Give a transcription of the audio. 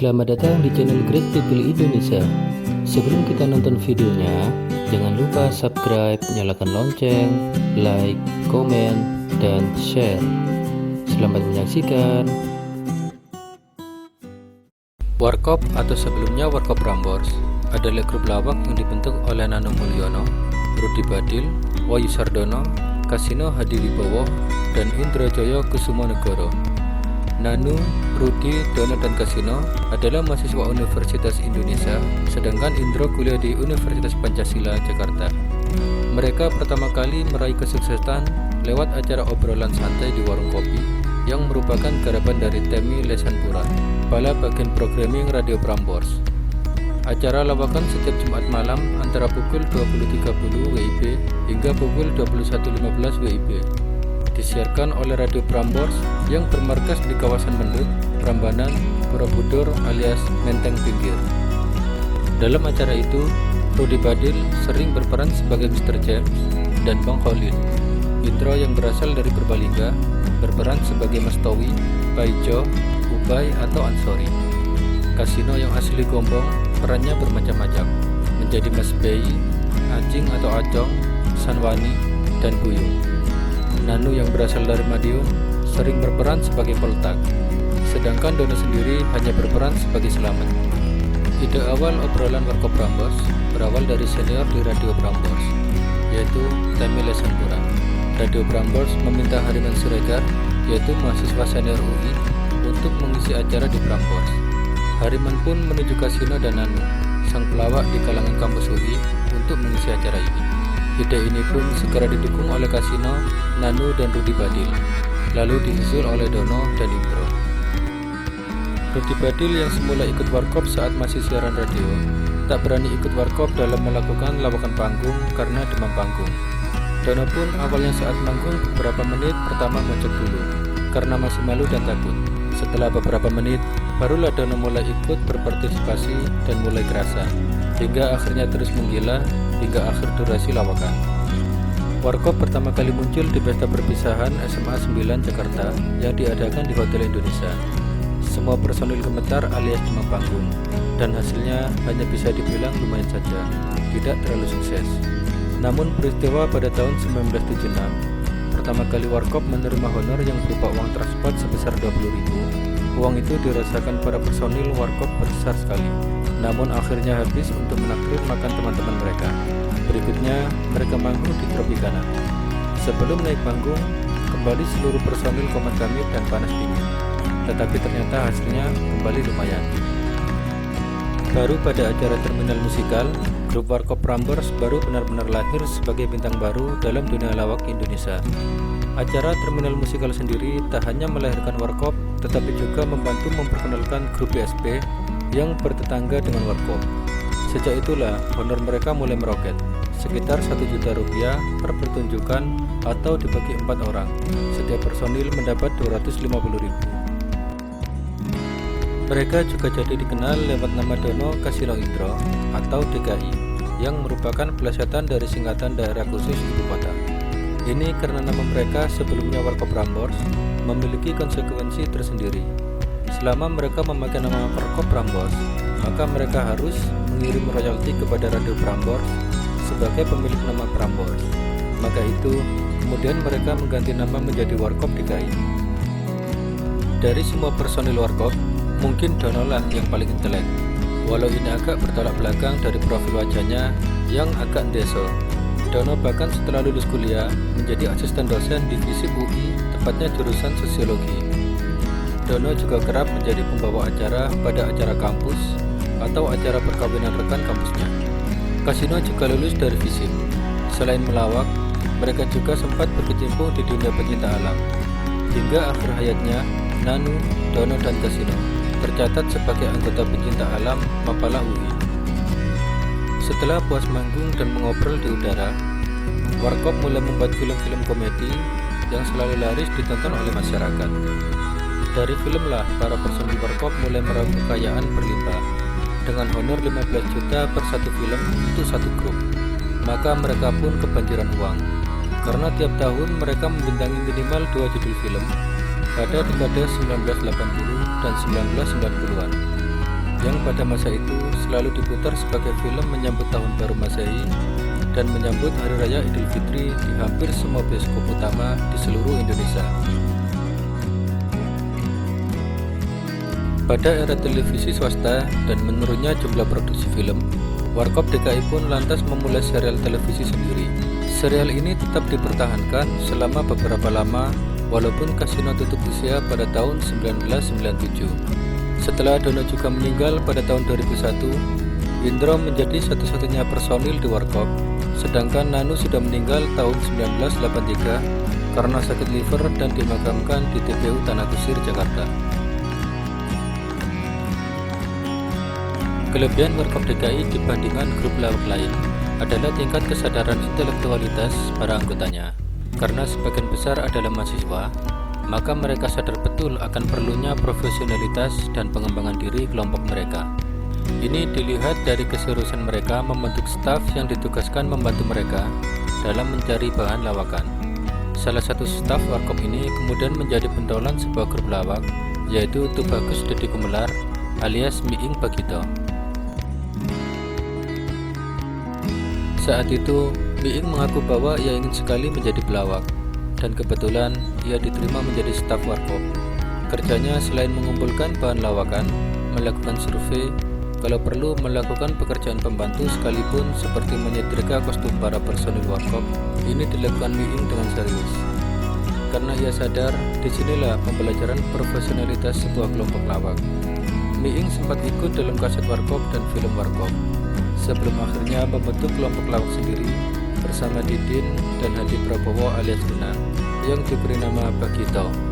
Selamat datang di channel Great People Indonesia. Sebelum kita nonton videonya, jangan lupa subscribe, nyalakan lonceng, like, komen, dan share. Selamat menyaksikan. Warkop atau sebelumnya Warkop Prambors adalah grup lawak yang dibentuk oleh Nano Mulyono, Rudi Badil, Wahyu Sardono, Kasino Hadiwibowo, dan Indro Joyo Kusumonegoro. Nanu, Rudi, Dono, dan Kasino adalah mahasiswa Universitas Indonesia, sedangkan Indro kuliah di Universitas Pancasila, Jakarta. Mereka pertama kali meraih kesuksesan lewat acara obrolan santai di warung kopi yang merupakan garapan dari Temi Lesanpura, kepala bagian programming Radio Prambors. Acara lawakan setiap Jumat malam antara pukul 20.30 WIB hingga pukul 21.15 WIB. Disiarkan oleh Radio Prambors yang bermarkas di kawasan Mendut, Prambanan, Borobudur alias Menteng Pinggir. Dalam acara itu, Rudi Badil sering berperan sebagai Mr. James dan Bang Khalil. Indro yang berasal dari Purbalingga berperan sebagai Mas Towi, Paijo, Ubay atau Ansori. Kasino yang asli Gombong perannya bermacam-macam, menjadi Mas Bayi, Acing atau Acong, Sanwani, dan Guyung. Nanu yang berasal dari Madiun sering berperan sebagai Poltak, sedangkan Dono sendiri hanya berperan sebagai Selamat. Ide awal obrolan Warkop Prambors berawal dari senior di Radio Prambors, yaitu Temi Lesanpura. Radio Prambors meminta Hariman Siregar, yaitu mahasiswa senior UI, untuk mengisi acara di Prambors. Hariman pun menuju Kasino dan Nanu, sang pelawak di kalangan kampus UI, untuk mengisi acara ini. Ide ini pun segera didukung oleh Kasino, Nanu, dan Rudi Badil, lalu disusul oleh Dono dan Indro. Rudi Badil yang semula ikut Warkop saat masih siaran radio, tak berani ikut Warkop dalam melakukan lawakan panggung karena demam panggung. Dono pun awalnya saat manggung beberapa menit pertama ngocok dulu, karena masih malu dan takut. Setelah beberapa menit, barulah Dono mulai ikut berpartisipasi dan mulai kerasa, hingga akhirnya terus menggila hingga akhir durasi lawakan. Warkop pertama kali muncul di pesta perpisahan SMA 9 Jakarta yang diadakan di Hotel Indonesia. Semua personil gemetar alias demam panggung, dan hasilnya hanya bisa dibilang lumayan saja, tidak terlalu sukses. Namun peristiwa pada tahun 1976, pertama kali Warkop menerima honor yang berupa uang transport sebesar 20.000. Uang itu dirasakan para personil Warkop besar sekali, namun akhirnya habis untuk menakdir makan teman-teman mereka. Berikutnya, mereka manggung di Tropicana. Sebelum naik panggung, kembali seluruh personil Komad Kamib dan Panas Dingin. Tetapi ternyata hasilnya kembali lumayan. Baru pada acara terminal musikal, grup Warkop Prambors baru benar-benar lahir sebagai bintang baru dalam dunia lawak Indonesia. Acara terminal musikal sendiri tak hanya melahirkan Warkop, tetapi juga membantu memperkenalkan grup BSP yang bertetangga dengan Warkop. Sejak itulah honor mereka mulai meroket, sekitar 1 juta rupiah per pertunjukan atau dibagi 4 orang. Setiap personil mendapat 250.000. Mereka juga jadi dikenal lewat nama Dono Kasino Indro atau DKI, yang merupakan plesetan dari singkatan Daerah Khusus Ibu Kota. Ini karena nama mereka sebelumnya Warkop Prambors memiliki konsekuensi tersendiri. Selama mereka memakai nama Warkop Prambors, maka mereka harus mengirim royalti kepada Radio Prambors sebagai pemilik nama Prambors. Maka itu, kemudian mereka mengganti nama menjadi Warkop DKI. Dari semua personil Warkop, mungkin Dono lah yang paling intelek. Walau ini agak bertolak belakang dari profil wajahnya yang agak ndeso. Dono bahkan setelah lulus kuliah menjadi asisten dosen di FISIP UI, tepatnya jurusan Sosiologi. Dono juga kerap menjadi pembawa acara pada acara kampus atau acara perkawinan rekan kampusnya. Kasino juga lulus dari FISIP. Selain melawak, mereka juga sempat berkecimpung di dunia pecinta alam. Hingga akhir hayatnya, Nanu, Dono, dan Kasino tercatat sebagai anggota pecinta alam Mapala UI. Setelah puas manggung dan mengobrol di udara, Warkop mulai membuat film-film komedi yang selalu laris ditonton oleh masyarakat. Dari film lah para personil Warkop mulai meraup kekayaan berlimpah, dengan honor 15 juta per satu film untuk satu grup. Maka mereka pun kebanjiran uang, karena tiap tahun mereka membintangi minimal 2 judul film pada dekade 1980 dan 1990-an. yang pada masa itu selalu diputar sebagai film menyambut Tahun Baru Masehi dan menyambut Hari Raya Idul Fitri di hampir semua bioskop utama di seluruh Indonesia. Pada era televisi swasta dan menurunnya jumlah produksi film, Warkop DKI pun lantas memulai serial televisi sendiri. Serial ini tetap dipertahankan selama beberapa lama walaupun Kasino tutup usia pada tahun 1997. Setelah Dono juga meninggal pada tahun 2001, Indro menjadi satu-satunya personil di Warkop, sedangkan Nanu sudah meninggal tahun 1983 karena sakit liver dan dimakamkan di TPU Tanah Kusir, Jakarta. Kelebihan Warkop DKI dibandingkan grup lawak lain adalah tingkat kesadaran intelektualitas para anggotanya. Karena sebagian besar adalah mahasiswa, maka mereka sadar betul akan perlunya profesionalitas dan pengembangan diri kelompok mereka. Ini dilihat dari keseriusan mereka membentuk staf yang ditugaskan membantu mereka dalam mencari bahan lawakan. Salah satu staf Warkop ini kemudian menjadi pentolan sebuah grup lawak, yaitu Tubagus Dedi Gumelar alias Miing Bagito. Saat itu, Miing mengaku bahwa ia ingin sekali menjadi pelawak, dan kebetulan ia diterima menjadi staf Warkop. Kerjanya selain mengumpulkan bahan lawakan, melakukan survei, kalau perlu melakukan pekerjaan pembantu sekalipun seperti menyetrika kostum para personil Warkop. Ini dilakukan Miing dengan serius, karena ia sadar disinilah pembelajaran profesionalitas sebuah kelompok lawak. Miing sempat ikut dalam kaset Warkop dan film Warkop, sebelum akhirnya membentuk kelompok lawak sendiri bersama Didin dan Hadi Prabowo alias Luna yang diberi nama Bagito.